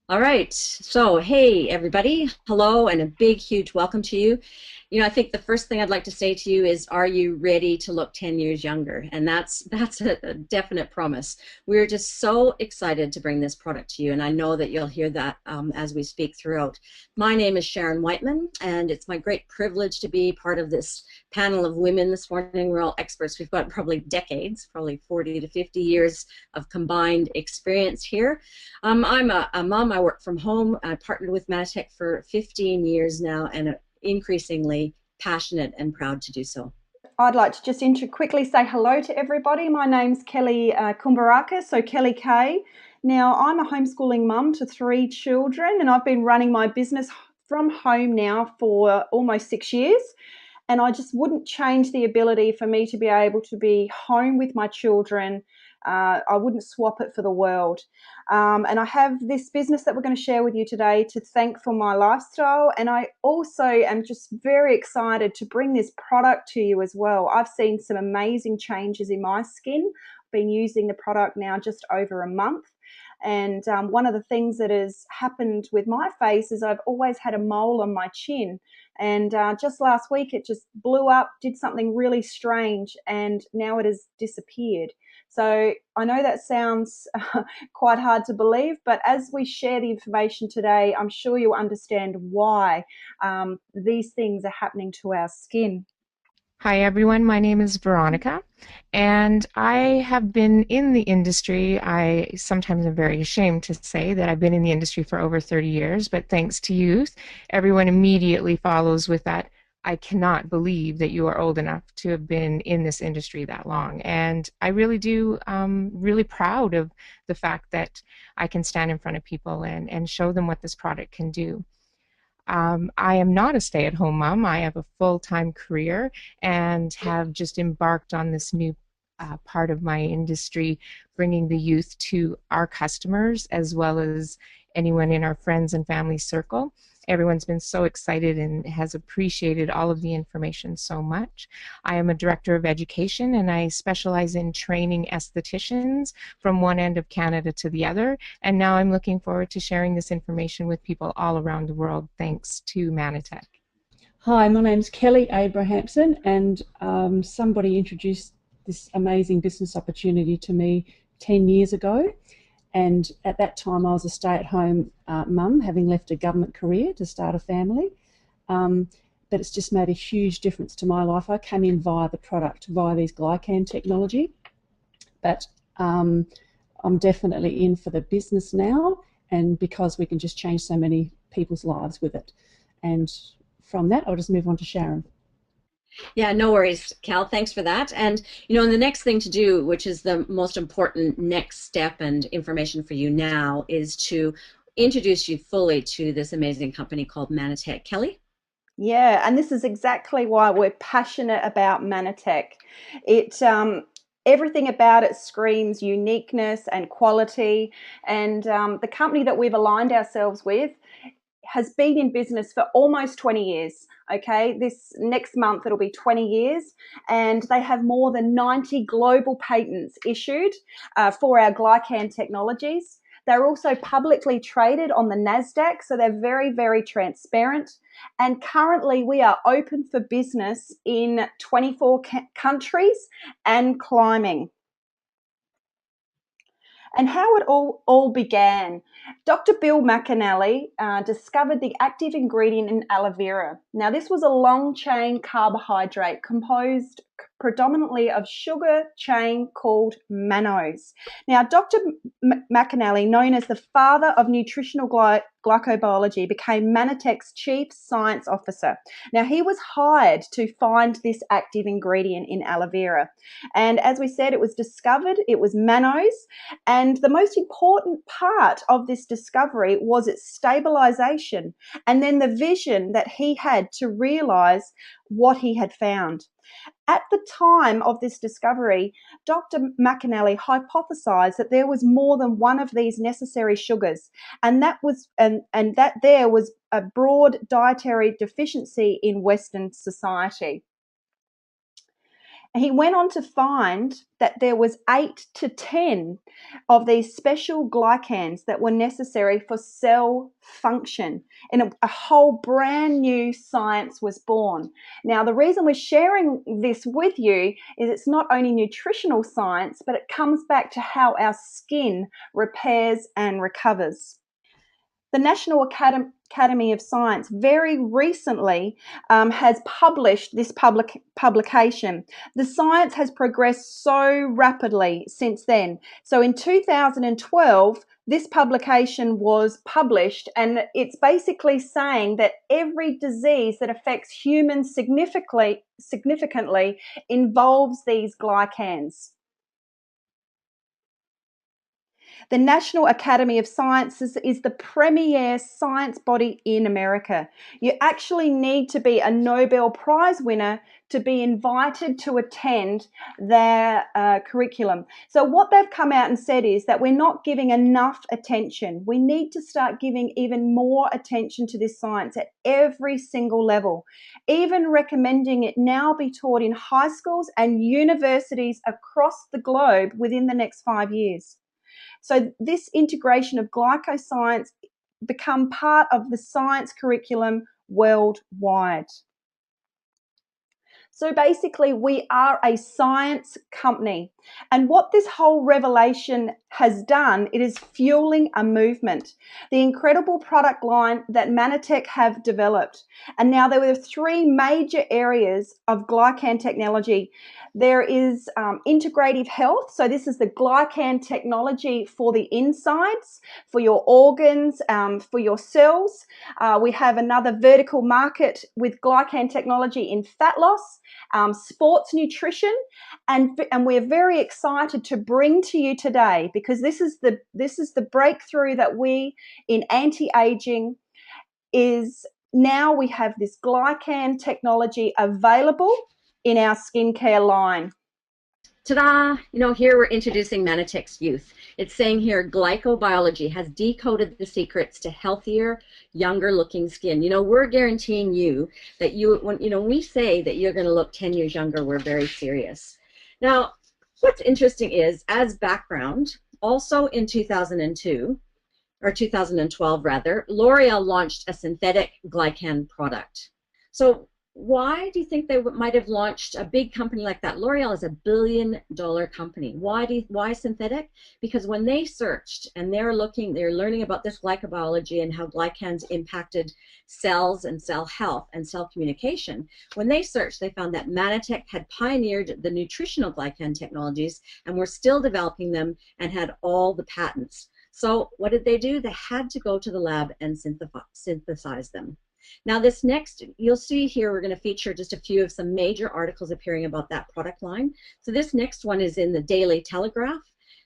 All right. So, hey, everybody. Hello, and a big, huge welcome to you. I think the first thing I'd like to say to you is, are you ready to look 10 years younger? And that's a definite promise. We're just so excited to bring this product to you, and I know that you'll hear that as we speak throughout. My name is Sharon Whiteman, and it's my great privilege to be part of this panel of women this morning. We're all experts. We've got probably decades, probably 40 to 50 years of combined experience here. I'm a mom. I work from home. I partnered with Manitech for 15 years now and increasingly passionate and proud to do so. I'd like to just quickly say hello to everybody. My name's Kelly Kumbaraka, so Kelly K. Now, I'm a homeschooling mum to 3 children, and I've been running my business from home now for almost 6 years. And I just wouldn't change the ability for me to be able to be home with my children. I wouldn't swap it for the world. And I have this business that we're going to share with you today to thank for my lifestyle. And I also am just very excited to bring this product to you as well. I've seen some amazing changes in my skin. I've been using the product now just over a month. And one of the things that has happened with my face is I've always had a mole on my chin. And just last week, it just blew up, did something really strange, and now it has disappeared. So I know that sounds quite hard to believe, but as we share the information today, I'm sure you'll understand why these things are happening to our skin. Hi, everyone. My name is Veronica, and I have been in the industry. I sometimes am very ashamed to say that I've been in the industry for over 30 years, but thanks to youth, everyone immediately follows with that. I cannot believe that you are old enough to have been in this industry that long. And I really do, really proud of the fact that I can stand in front of people and show them what this product can do. I am not a stay-at-home mom. I have a full-time career and have just embarked on this new part of my industry, bringing the youth to our customers as well as anyone in our friends and family circle. Everyone's been so excited and has appreciated all of the information so much. I am a director of education and I specialize in training estheticians from one end of Canada to the other. And now I'm looking forward to sharing this information with people all around the world thanks to Manitech. Hi, my name's Kelly Abrahamson, and somebody introduced this amazing business opportunity to me 10 years ago. And at that time, I was a stay-at-home mum, having left a government career to start a family. But it's just made a huge difference to my life. I came in via the product, via these glycan technology. But I'm definitely in for the business now, and because we can just change so many people's lives with it. And from that, I'll just move on to Sharon. Yeah, no worries, Cal. Thanks for that. And the next thing to do, which is the most important next step and information for you now, is to introduce you fully to this amazing company called Manitech. Kelly? Yeah, and this is exactly why we're passionate about Manitech. It Everything about it screams uniqueness and quality, and the company that we've aligned ourselves with has been in business for almost 20 years. Okay, this next month it'll be 20 years, and they have more than 90 global patents issued for our glycan technologies. They're also publicly traded on the NASDAQ, so they're very, very transparent. And currently, we are open for business in 24 countries and climbing. And how it all began. Dr. Bill McAnally discovered the active ingredient in aloe vera. Now, this was a long chain carbohydrate composed predominantly of sugar chain called mannose. Now, Dr. McAnally, known as the father of nutritional glycobiology, became Manitech's chief science officer. Now, he was hired to find this active ingredient in aloe vera. And as we said, it was discovered, it was mannose. And the most important part of this discovery was its stabilization and then the vision that he had to realize what he had found. At the time of this discovery, Dr. McAnally hypothesized that there was more than one of these necessary sugars, and that there was a broad dietary deficiency in Western society. He went on to find that there was 8 to 10 of these special glycans that were necessary for cell function. And a whole brand new science was born. Now, the reason we're sharing this with you is it's not only nutritional science, but it comes back to how our skin repairs and recovers. The National Academy of Science very recently has published this publication. The science has progressed so rapidly since then. So in 2012, this publication was published, and it's basically saying that every disease that affects humans significantly involves these glycans. The National Academy of Sciences is the premier science body in America. You actually need to be a Nobel Prize winner to be invited to attend their curriculum. So what they've come out and said is that we're not giving enough attention. We need to start giving even more attention to this science at every single level, even recommending it now be taught in high schools and universities across the globe within the next 5 years. So this integration of glycoscience become part of the science curriculum worldwide. So basically, we are a science company. And what this whole revelation has done, it is fueling a movement. The incredible product line that Manatech have developed. And now there are 3 major areas of glycan technology. There is integrative health. So this is the glycan technology for the insides, for your organs, for your cells. We have another vertical market with glycan technology in fat loss, sports nutrition, and we're very excited to bring to you today, because this is the breakthrough that we in anti-aging is now we have this glycan technology available in our skincare line. Ta-da! You know, here we're introducing Manatech's Youth. It's saying here glycobiology has decoded the secrets to healthier, younger looking skin. You know, we're guaranteeing you that when we say that you're going to look 10 years younger, we're very serious. Now, what's interesting is, as background, also in 2002, or 2012 rather, L'Oreal launched a synthetic glycan product. So why do you think they might have launched a big company like that? L'Oreal is $1 billion company. Why synthetic? Because when they searched and they're learning about this glycobiology and how glycans impacted cells and cell health and cell communication, when they searched, they found that Manatech had pioneered the nutritional glycan technologies and were still developing them and had all the patents. So what did they do? They had to go to the lab and synthesize them. Now this next, you'll see here, we're going to feature just a few of some major articles appearing about that product line. So this next one is in the Daily Telegraph.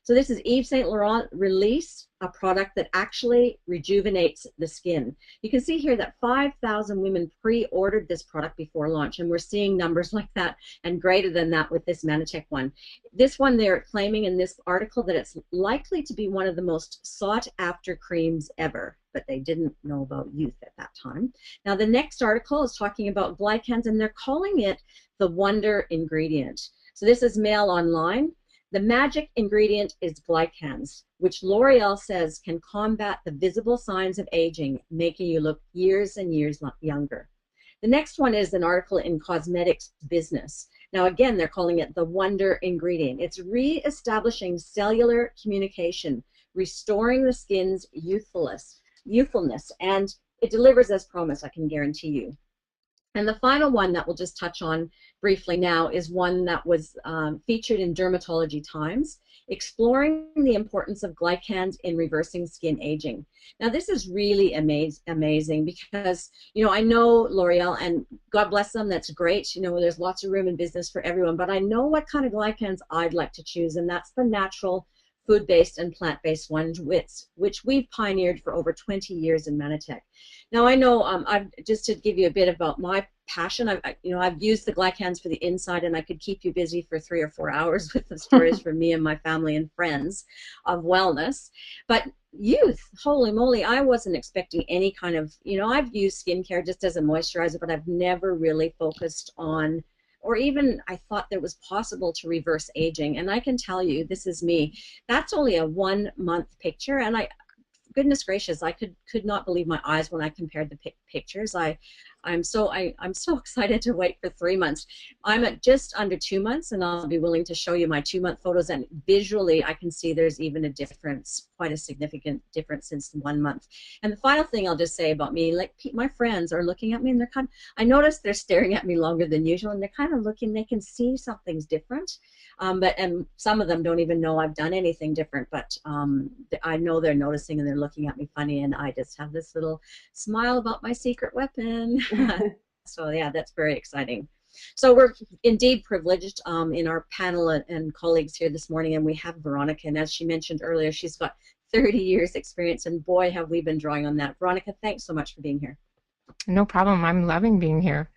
So this is Yves Saint Laurent release a product that actually rejuvenates the skin. You can see here that 5,000 women pre-ordered this product before launch, and we're seeing numbers like that and greater than that with this Manatech one. This one, they're claiming in this article that it's likely to be one of the most sought after creams ever, but they didn't know about youth at that time. Now the next article is talking about glycans, and they're calling it the wonder ingredient. So this is Mail Online. The magic ingredient is glycans, which L'Oreal says can combat the visible signs of aging, making you look years and years younger. The next one is an article in Cosmetics Business. Now again, they're calling it the wonder ingredient. It's re-establishing cellular communication, restoring the skin's youthfulness, and it delivers as promised, I can guarantee you. And the final one that we'll just touch on briefly now is one that was featured in Dermatology Times, exploring the importance of glycans in reversing skin aging. Now this is really amazing because, you know, I know L'Oreal, and God bless them, that's great. You know, there's lots of room in business for everyone, but I know what kind of glycans I'd like to choose, and that's the natural food-based and plant-based ones, which we've pioneered for over 20 years in Manatech. Now I know, just to give you a bit about my passion, I've used the glycans for the inside, and I could keep you busy for 3 or 4 hours with the stories from me and my family and friends of wellness. But youth, holy moly, I wasn't expecting any kind of, I've used skincare just as a moisturizer, but I've never really focused on or even I thought that it was possible to reverse aging. And I can tell you, this is me. That's only a 1 month picture, and goodness gracious, I could not believe my eyes when I compared the pictures. I'm so excited to wait for 3 months. I'm at just under 2 months, and I'll be willing to show you my 2 month photos. And visually, I can see there's even a difference, quite a significant difference since 1 month. And the final thing I'll just say about me, like my friends are looking at me, and they're I notice they're staring at me longer than usual, and they're kind of looking. They can see something's different. And some of them don't even know I've done anything different, but I know they're noticing and they're looking at me funny, and I just have this little smile about my secret weapon. So yeah, that's very exciting. So we're indeed privileged in our panel and colleagues here this morning, and we have Veronica, and as she mentioned earlier, she's got 30 years experience, and boy, have we been drawing on that. Veronica, thanks so much for being here. No problem. I'm loving being here.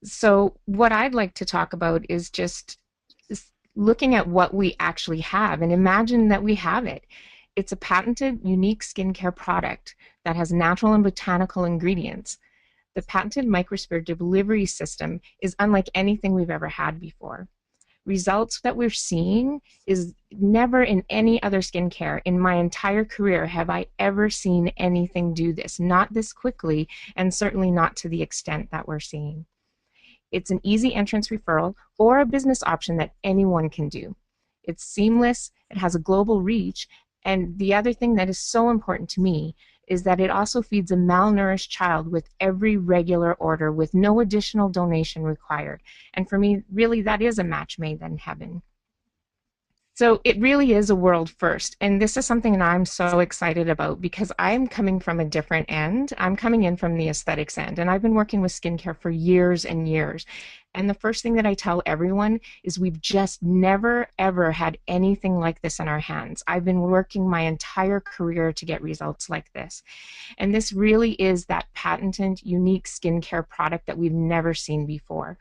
So what I'd like to talk about is just looking at what we actually have, and imagine that we have it. It's a patented, unique skincare product that has natural and botanical ingredients. The patented microsphere delivery system is unlike anything we've ever had before. Results that we're seeing is never in any other skincare. In my entire career have I ever seen anything do this, not this quickly, and certainly not to the extent that we're seeing. It's an easy entrance referral or a business option that anyone can do. It's seamless, it has a global reach, and the other thing that is so important to me is that it also feeds a malnourished child with every regular order with no additional donation required. And for me, really, that is a match made in heaven. So it really is a world first, and this is something that I'm so excited about because I'm coming from a different end. I'm coming in from the aesthetics end, and I've been working with skincare for years and years. And the first thing that I tell everyone is we've just never, ever had anything like this in our hands. I've been working my entire career to get results like this. And this really is that patented, unique skincare product that we've never seen before.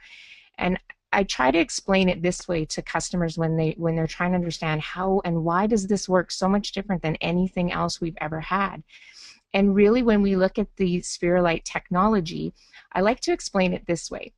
And I try to explain it this way to customers when they're trying to understand how and why does this work so much different than anything else we've ever had. And really, when we look at the Spherulite technology, I like to explain it this way.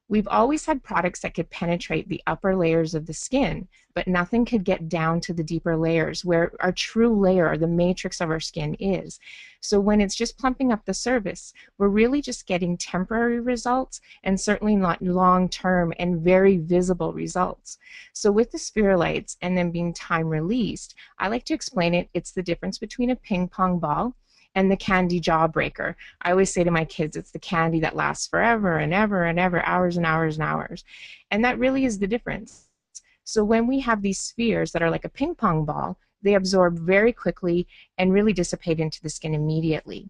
We've always had products that could penetrate the upper layers of the skin, but nothing could get down to the deeper layers where our true layer, or the matrix of our skin, is. So when it's just plumping up the surface, we're really just getting temporary results and certainly not long-term and very visible results. So with the Spherulites and them being time released, I like to explain it, it's the difference between a ping pong ball and the candy jawbreaker. I always say to my kids, it's the candy that lasts forever and ever and ever, hours and hours and hours. And that really is the difference. So when we have these spheres that are like a ping pong ball, they absorb very quickly and really dissipate into the skin immediately.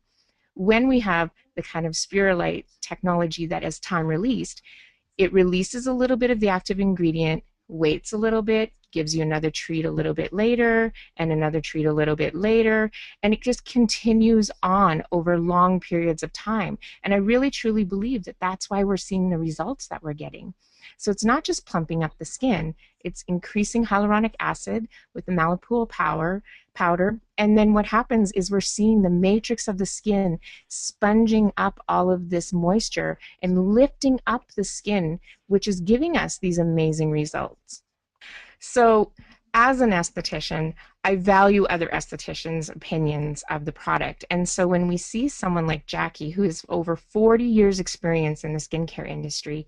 When we have the kind of Spherulite technology that is time released, it releases a little bit of the active ingredient, waits a little bit, gives you another treat a little bit later, and another treat a little bit later, and it just continues on over long periods of time. And I really truly believe that that's why we're seeing the results that we're getting. So it's not just plumping up the skin, it's increasing hyaluronic acid with the Malipool powder, and then what happens is we're seeing the matrix of the skin sponging up all of this moisture and lifting up the skin, which is giving us these amazing results. So as an esthetician, I value other estheticians' opinions of the product. And so when we see someone like Jackie, who has over 40 years experience in the skincare industry,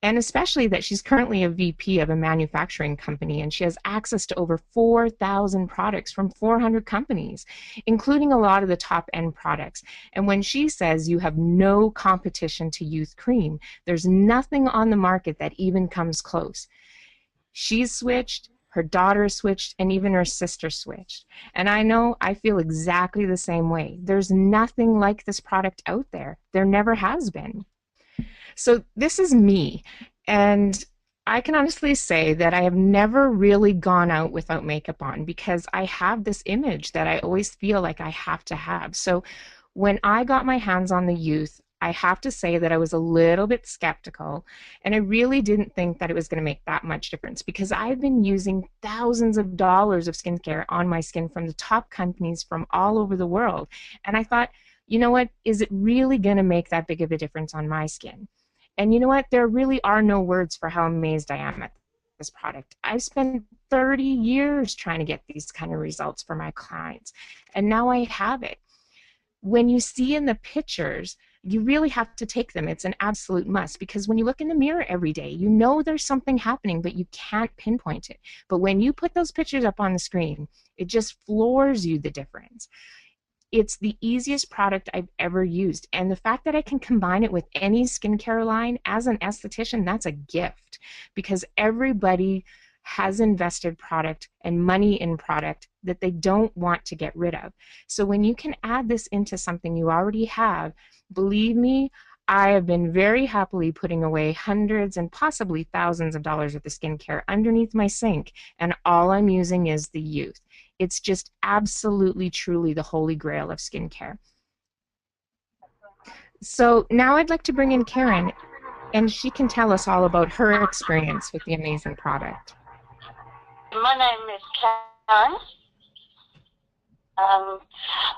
and especially that she's currently a VP of a manufacturing company, and she has access to over 4,000 products from 400 companies, including a lot of the top-end products. And when she says you have no competition to Ūth Cream, there's nothing on the market that even comes close. She's switched, her daughter switched, and even her sister switched. And I know I feel exactly the same way. There's nothing like this product out there. There never has been. So this is me, and I can honestly say that I have never really gone out without makeup on because I have this image that I always feel like I have to have. So when I got my hands on the Ūth, I have to say that I was a little bit skeptical, and I really didn't think that it was going to make that much difference because I've been using thousands of dollars of skincare on my skin from the top companies from all over the world, and I thought, you know what, is it really going to make that big of a difference on my skin? And you know what, there really are no words for how amazed I am at this product. I've spent 30 years trying to get these kind of results for my clients, and now I have it. When you see in the pictures, you really have to take them. It's an absolute must, because when you look in the mirror every day, you know there's something happening, but you can't pinpoint it. But when you put those pictures up on the screen, it just floors you the difference. It's the easiest product I've ever used. And the fact that I can combine it with any skincare line, as an esthetician, that's a gift, because everybody has invested product and money in product that they don't want to get rid of. So when you can add this into something you already have, believe me, I have been very happily putting away hundreds and possibly thousands of dollars worth of skincare underneath my sink, and all I'm using is the Ūth. It's just absolutely, truly the holy grail of skincare. So now I'd like to bring in Karen, and she can tell us all about her experience with the amazing product. My name is Karen.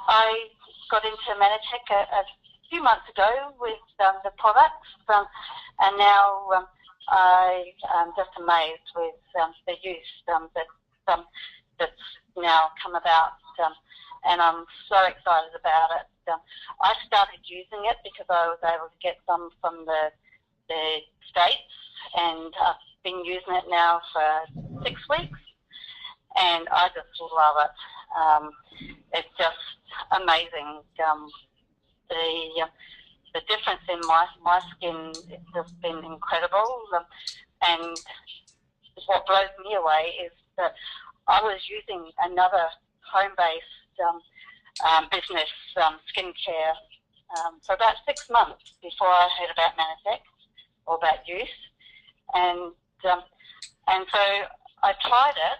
I got into Manatech a few months ago with the products, and now I am just amazed with the use that's now come about, and I'm so excited about it. I started using it because I was able to get some from the States, and I've been using it now for 6 weeks, and I just love it. It's just amazing. The difference in my skin has just been incredible, and what blows me away is that I was using another home-based business skincare for about 6 months before I heard about Manatech or about Ūth, and so I tried it,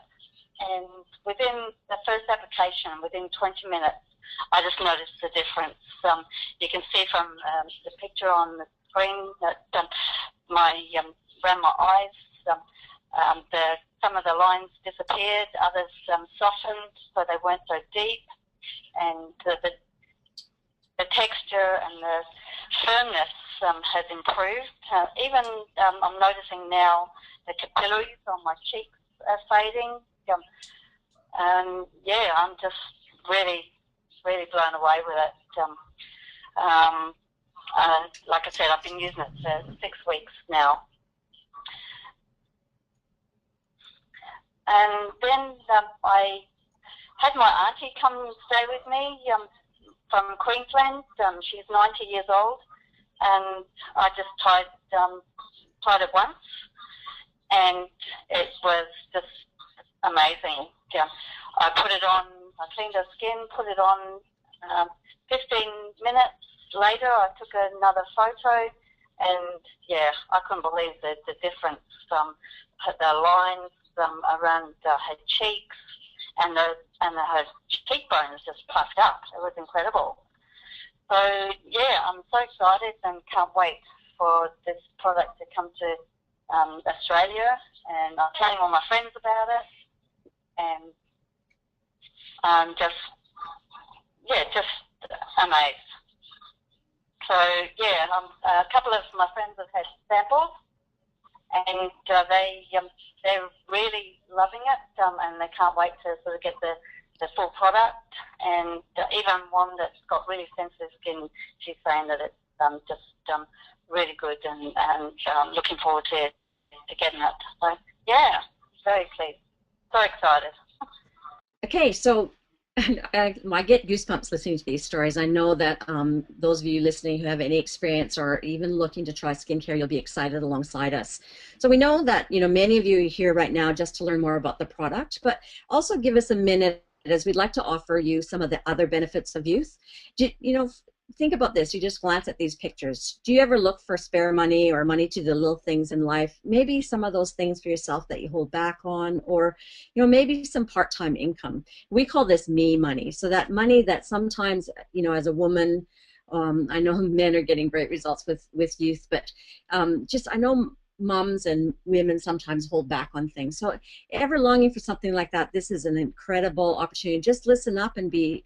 and within the first application, within 20 minutes, I just noticed the difference. You can see from the picture on the screen that around my eyes, some of the lines disappeared, others softened, so they weren't so deep, and the texture and the firmness has improved. Even I'm noticing now the capillaries on my cheeks are fading. Yeah, I'm just really blown away with it. Like I said, I've been using it for 6 weeks now. And then I had my auntie come and stay with me from Queensland. She's 90 years old, and I just tried it once, and it was just amazing. I put it on, I cleaned her skin, put it on. 15 minutes later, I took another photo, and yeah, I couldn't believe the difference. The lines around her cheeks and her cheekbones just puffed up. It was incredible. So yeah, I'm so excited and can't wait for this product to come to Australia, and I'm telling all my friends about it, and just amazed. So yeah, a couple of my friends have had samples, and they're really loving it, and they can't wait to sort of get the full product. And even one that's got really sensitive skin, she's saying that it's just really good, and looking forward to getting it. So yeah, very pleased, so excited. Okay, so I get goosebumps listening to these stories. I know that those of you listening who have any experience or even looking to try skincare, you'll be excited alongside us. So we know that many of you are here right now just to learn more about the product, but also give us a minute, as we'd like to offer you some of the other benefits of Ūth. Think about this. You just glance at these pictures. Do you ever look for spare money or money to the little things in life? Maybe some of those things for yourself that you hold back on, or maybe some part-time income. We call this me money. So that money that sometimes, as a woman, I know men are getting great results with Ūth, but I know moms and women sometimes hold back on things. So ever longing for something like that, this is an incredible opportunity. Just listen up and be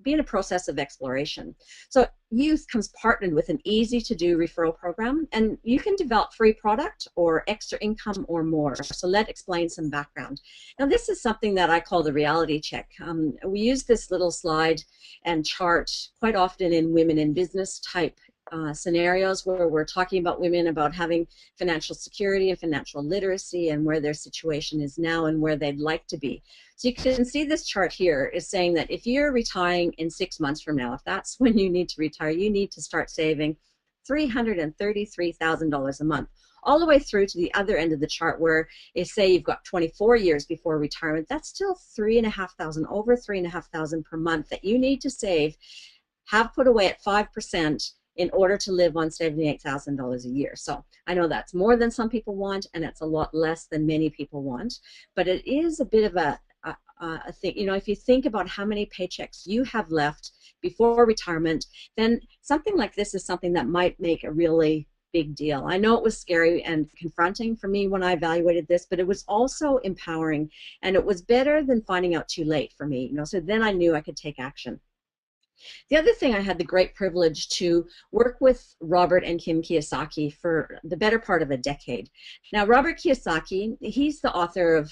be in a process of exploration. So Ūth comes partnered with an easy-to-do referral program, and you can develop free product or extra income or more. So let's explain some background. Now, this is something that I call the reality check. We use this little slide and chart quite often in women in business type scenarios where we're talking about women about having financial security and financial literacy and where their situation is now and where they'd like to be. So you can see this chart here is saying that if you're retiring in 6 months from now, if that's when you need to retire, you need to start saving $333,000 a month, all the way through to the other end of the chart where they say you've got 24 years before retirement. That's still $3,500, over $3,500 per month that you need to save, have put away at 5%, in order to live on $78,000 a year. So I know that's more than some people want, and it's a lot less than many people want, but it is a bit of a thing. You know, if you think about how many paychecks you have left before retirement, then something like this is something that might make a really big deal. I know it was scary and confronting for me when I evaluated this, but it was also empowering, and it was better than finding out too late for me. You know, so then I knew I could take action. The other thing, I had the great privilege to work with Robert and Kim Kiyosaki for the better part of a decade. Now, Robert Kiyosaki, he's the author of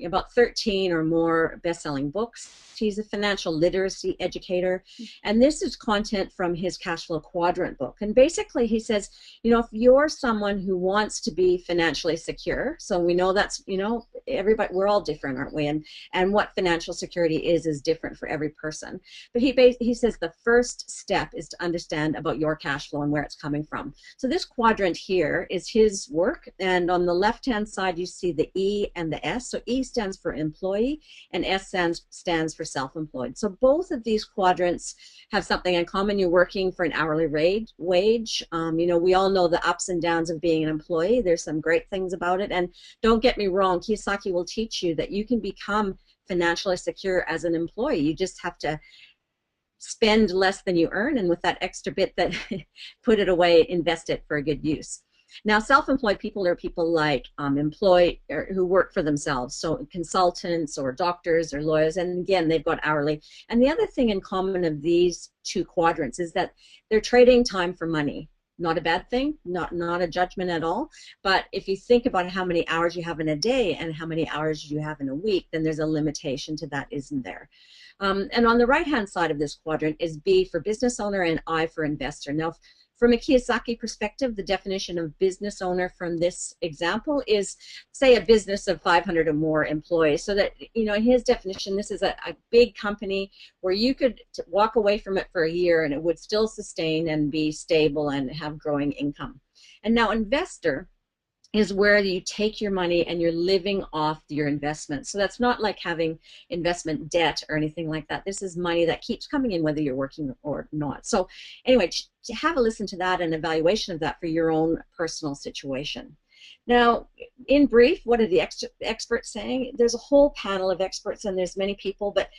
about 13 or more best-selling books. He's a financial literacy educator, and this is content from his Cash Flow Quadrant book. And basically, he says, you know, if you're someone who wants to be financially secure, so we know that's, you know, everybody, we're all different, aren't we? And what financial security is different for every person. But he says the first step is to understand about your cash flow and where it's coming from. So this quadrant here is his work, and on the left-hand side you see the E and the S. So E stands for employee and S stands for self-employed. So both of these quadrants have something in common. You're working for an hourly wage. You know, we all know the ups and downs of being an employee. There's some great things about it, and don't get me wrong, Kiyosaki will teach you that you can become financially secure as an employee. You just have to spend less than you earn, and with that extra bit that put it away, invest it for a good use. Now, self-employed people are people like who work for themselves, so consultants or doctors or lawyers, and again, they've got hourly. And the other thing in common of these two quadrants is that they're trading time for money. Not a bad thing, not a judgment at all, but if you think about how many hours you have in a day and how many hours you have in a week, then there's a limitation to that, isn't there? And on the right-hand side of this quadrant is B for business owner and I for investor. Now, from a Kiyosaki perspective, the definition of business owner from this example is, say, a business of 500 or more employees. So that, you know, in his definition, this is a big company where you could walk away from it for a year and it would still sustain and be stable and have growing income. And now investor is where you take your money and you're living off your investment. So that's not like having investment debt or anything like that. This is money that keeps coming in whether you're working or not. So anyway, to have a listen to that and evaluation of that for your own personal situation. Now, in brief, what are the experts saying? There's a whole panel of experts, and there's many people, but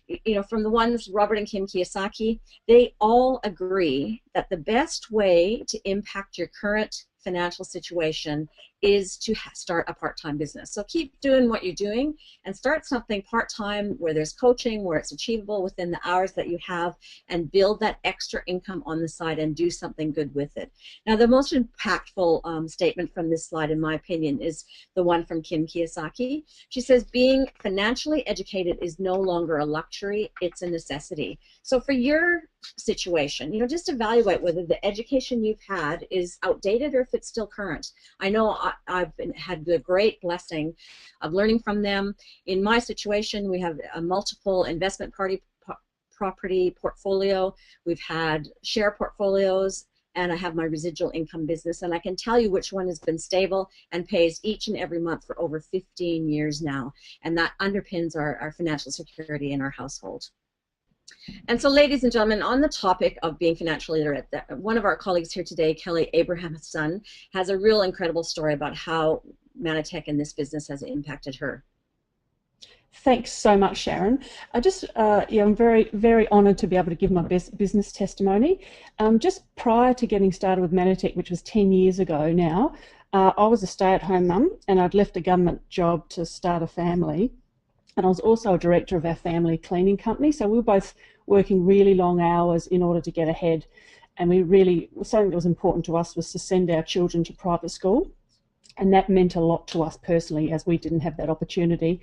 you know, from the ones, Robert and Kim Kiyosaki, they all agree that the best way to impact your current financial situation is to start a part-time business. So keep doing what you're doing and start something part-time where there's coaching, where it's achievable within the hours that you have, and build that extra income on the side and do something good with it. Now, the most impactful statement from this slide, in my opinion, is the one from Kim Kiyosaki. She says, being financially educated is no longer a luxury, it's a necessity. So for your situation, you know, just evaluate whether the education you've had is outdated or if it's still current. I know I've had the great blessing of learning from them. In my situation, we have a multiple investment property portfolio. We've had share portfolios, and I have my residual income business, and I can tell you which one has been stable and pays each and every month for over 15 years now, and that underpins our financial security in our household. And so, ladies and gentlemen, on the topic of being financially literate, one of our colleagues here today, Kelly Abrahamson, has a real incredible story about how Manatech and this business has impacted her. Thanks so much, Sharon. I'm very, very honoured to be able to give my best business testimony. Just prior to getting started with Manatech, which was 10 years ago now, I was a stay-at-home mum, and I'd left a government job to start a family. and I was also a director of our family cleaning company. So we were both working really long hours in order to get ahead. And something that was important to us was to send our children to private school. And that meant a lot to us personally, as we didn't have that opportunity.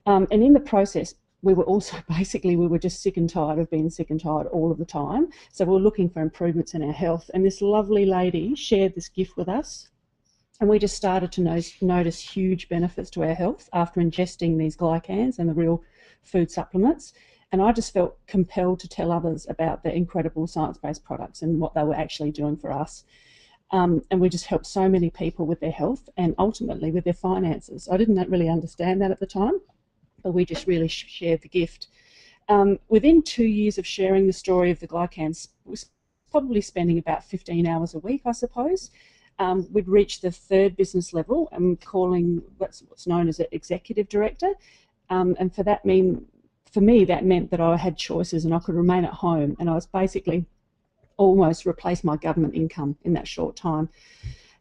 And in the process, we were just sick and tired of being sick and tired all of the time. So we were looking for improvements in our health. And this lovely lady shared this gift with us. And we just started to notice huge benefits to our health after ingesting these glycans and the real food supplements. And I just felt compelled to tell others about the incredible science-based products and what they were actually doing for us. And we just helped so many people with their health and ultimately with their finances. I didn't really understand that at the time, but we just really shared the gift. Within 2 years of sharing the story of the glycans, we was probably spending about 15 hours a week, I suppose. We'd reached the 3rd business level and calling what's known as an executive director. And for me, that meant that I had choices and I could remain at home, and I was basically almost replaced my government income in that short time.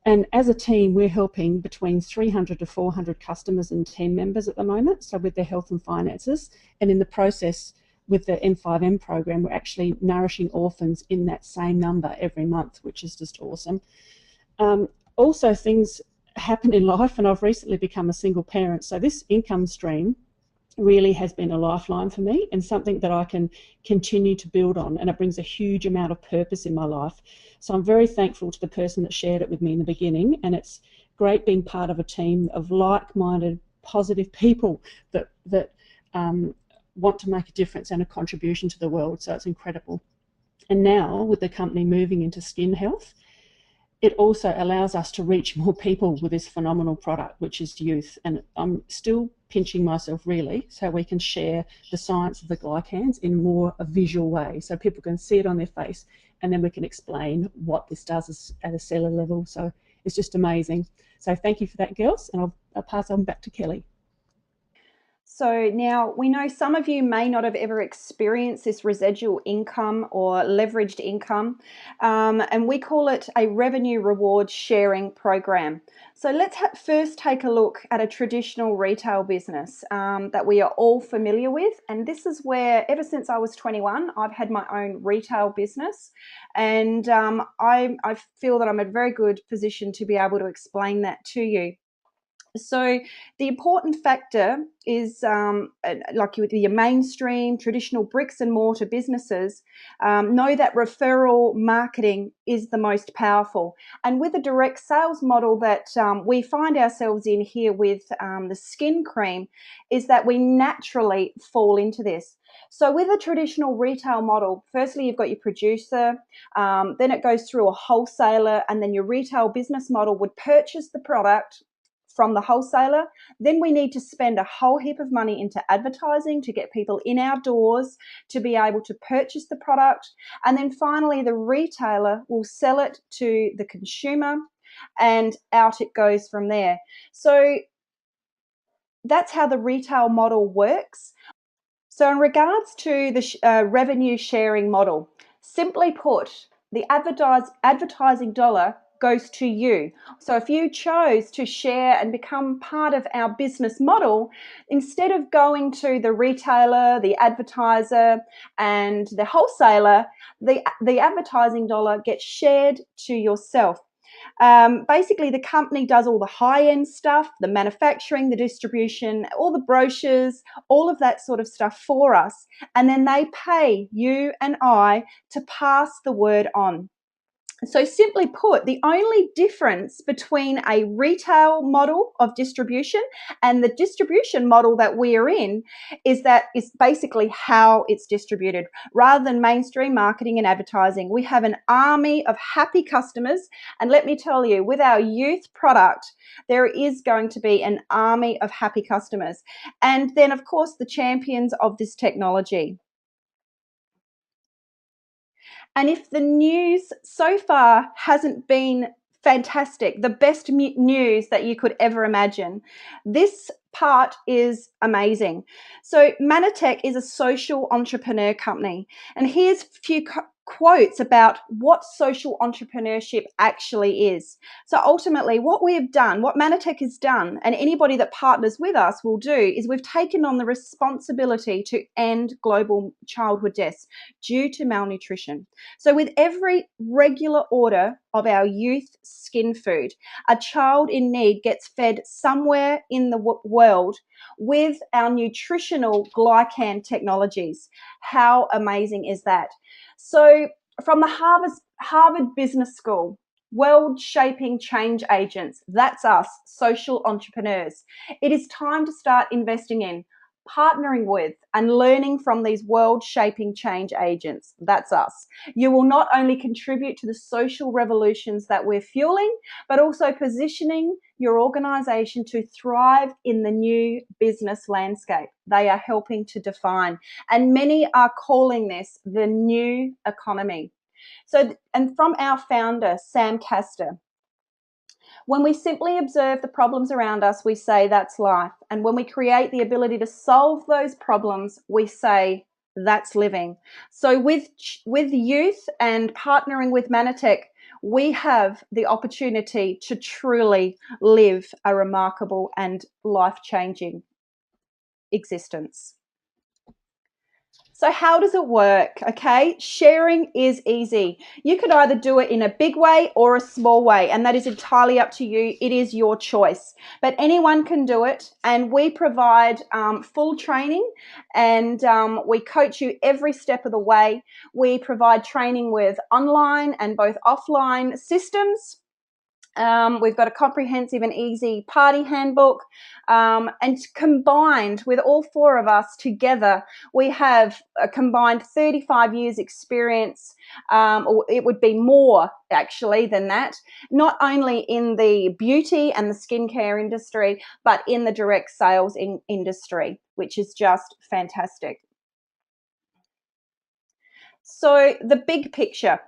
And as a team, we're helping between 300 to 400 customers and team members at the moment, so with their health and finances. And in the process, with the M5M program, we're actually nourishing orphans in that same number every month, which is just awesome. Also, things happen in life, and I've recently become a single parent. So this income stream really has been a lifeline for me and something that I can continue to build on, and it brings a huge amount of purpose in my life. So I'm very thankful to the person that shared it with me in the beginning, and it's great being part of a team of like-minded, positive people that want to make a difference and a contribution to the world. So it's incredible. And now with the company moving into skin health, it also allows us to reach more people with this phenomenal product, which is youth. And I'm still pinching myself really so we can share the science of the glycans in more a visual way, so people can see it on their face, and then we can explain what this does at a cellular level. So it's just amazing. So thank you for that, girls, and I'll pass on back to Kelly. So now we know some of you may not have ever experienced this residual income or leveraged income, and we call it a revenue reward sharing program. So let's first take a look at a traditional retail business that we are all familiar with. And this is where, ever since I was 21, I've had my own retail business. And I feel that I'm in a very good position to be able to explain that to you. So the important factor is like with your mainstream traditional bricks and mortar businesses, know that referral marketing is the most powerful. And with a direct sales model that we find ourselves in here with the skin cream, is that we naturally fall into this. So with a traditional retail model, firstly, you've got your producer, then it goes through a wholesaler, and then your retail business model would purchase the product from the wholesaler. Then we need to spend a whole heap of money into advertising to get people in our doors to be able to purchase the product. And then finally, the retailer will sell it to the consumer, and out it goes from there. So that's how the retail model works. So in regards to the revenue sharing model, simply put, the advertising dollar goes to you. So if you chose to share and become part of our business model, instead of going to the retailer, the advertiser, and the wholesaler, the advertising dollar gets shared to yourself. Basically, the company does all the high-end stuff, the manufacturing, the distribution, all the brochures, all of that sort of stuff for us. And then they pay you and I to pass the word on. So simply put, the only difference between a retail model of distribution and the distribution model that we are in is that it's basically how it's distributed. Rather than mainstream marketing and advertising, we have an army of happy customers. And let me tell you, with our youth product, there is going to be an army of happy customers. And then, of course, the champions of this technology. And if the news so far hasn't been fantastic, the best news that you could ever imagine, this part is amazing. So Manatech is a social entrepreneur company, and here's a few quotes about what social entrepreneurship actually is. So ultimately, what we have done, what Manatech has done, and anybody that partners with us will do, is we've taken on the responsibility to end global childhood deaths due to malnutrition. So with every regular order of our youth skin food, a child in need gets fed somewhere in the world with our nutritional glycan technologies. How amazing is that? So from the Harvard Business School, world-shaping change agents, that's us, social entrepreneurs. It is time to start investing in, partnering with, and learning from these world-shaping change agents, that's us. You will not only contribute to the social revolutions that we're fueling, but also positioning your organization to thrive in the new business landscape they are helping to define. And many are calling this the new economy. So, and from our founder, Sam Castor, when we simply observe the problems around us, we say that's life. And when we create the ability to solve those problems, we say that's living. So with youth and partnering with Manatech, we have the opportunity to truly live a remarkable and life-changing existence. So how does it work? Okay, sharing is easy. You could either do it in a big way or a small way, and that is entirely up to you. It is your choice, but anyone can do it. And we provide full training, and we coach you every step of the way. We provide training with online and both offline systems. We've got a comprehensive and easy party handbook, and combined with all four of us together, we have a combined 35 years experience, or it would be more actually than that, not only in the beauty and the skincare industry, but in the direct sales industry, which is just fantastic. So the big picture.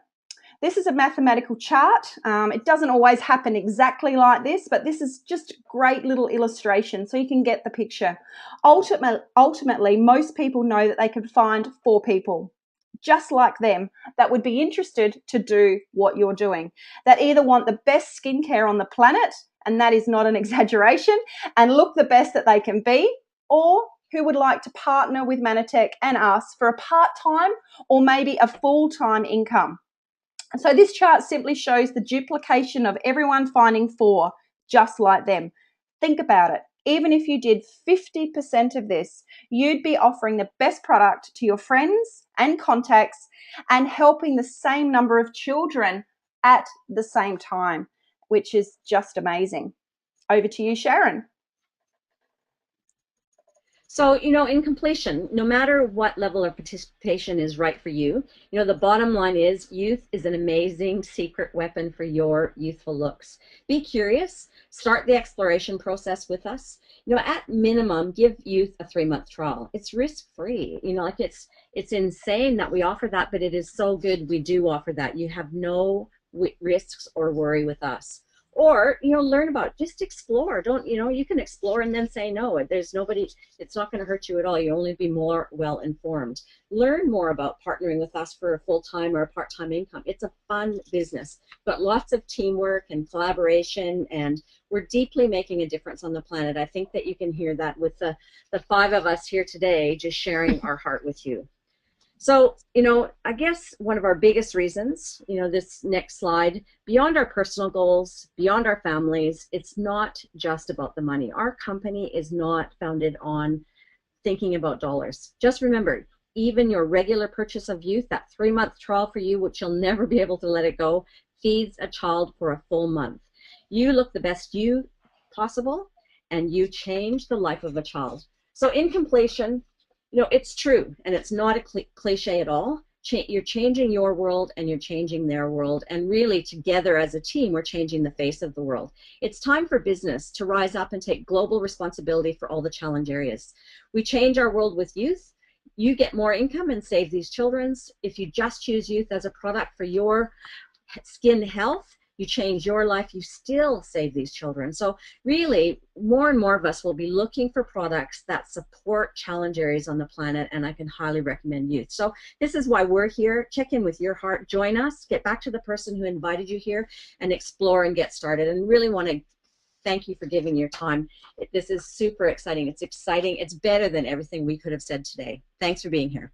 This is a mathematical chart. It doesn't always happen exactly like this, but this is just a great little illustration so you can get the picture. Ultimately, most people know that they can find 4 people just like them that would be interested to do what you're doing, that either want the best skincare on the planet, and that is not an exaggeration, and look the best that they can be, or who would like to partner with Manatech and us for a part-time or maybe a full-time income. So this chart simply shows the duplication of everyone finding 4 just like them. Think about it. Even if you did 50% of this, you'd be offering the best product to your friends and contacts and helping the same number of children at the same time, which is just amazing. Over to you, Sharon. So, in completion, no matter what level of participation is right for you, the bottom line is youth is an amazing secret weapon for your youthful looks. Be curious, start the exploration process with us. At minimum, give youth a 3-month trial. It's risk-free. It's insane that we offer that, but it is so good we do offer that. You have no risks or worry with us. Or, learn about it. Just explore. Don't, you can explore and then say no. There's nobody, it's not going to hurt you at all. You only be more well-informed. Learn more about partnering with us for a full-time or a part-time income. It's a fun business, but lots of teamwork and collaboration, and we're deeply making a difference on the planet. I think that you can hear that with the 5 of us here today, just sharing our heart with you. So, I guess one of our biggest reasons, this next slide, beyond our personal goals, beyond our families, it's not just about the money. Our company is not founded on thinking about dollars. Just remember, even your regular purchase of youth, that 3-month trial for you, which you'll never be able to let it go, feeds a child for a full month. You look the best you possible, and you change the life of a child. So in completion, it's true, and it's not a cliche at all. You're changing your world, and you're changing their world, and really together as a team, we're changing the face of the world. It's time for business to rise up and take global responsibility for all the challenge areas. We change our world with youth. You get more income and save these children's. If you just choose youth as a product for your skin health, you change your life, you still save these children. So really, more and more of us will be looking for products that support challenge areas on the planet, and I can highly recommend Ūth. So this is why we're here. Check in with your heart, join us, get back to the person who invited you here, and explore and get started. And really want to thank you for giving your time. This is super exciting. It's exciting. It's better than everything we could have said today. Thanks for being here.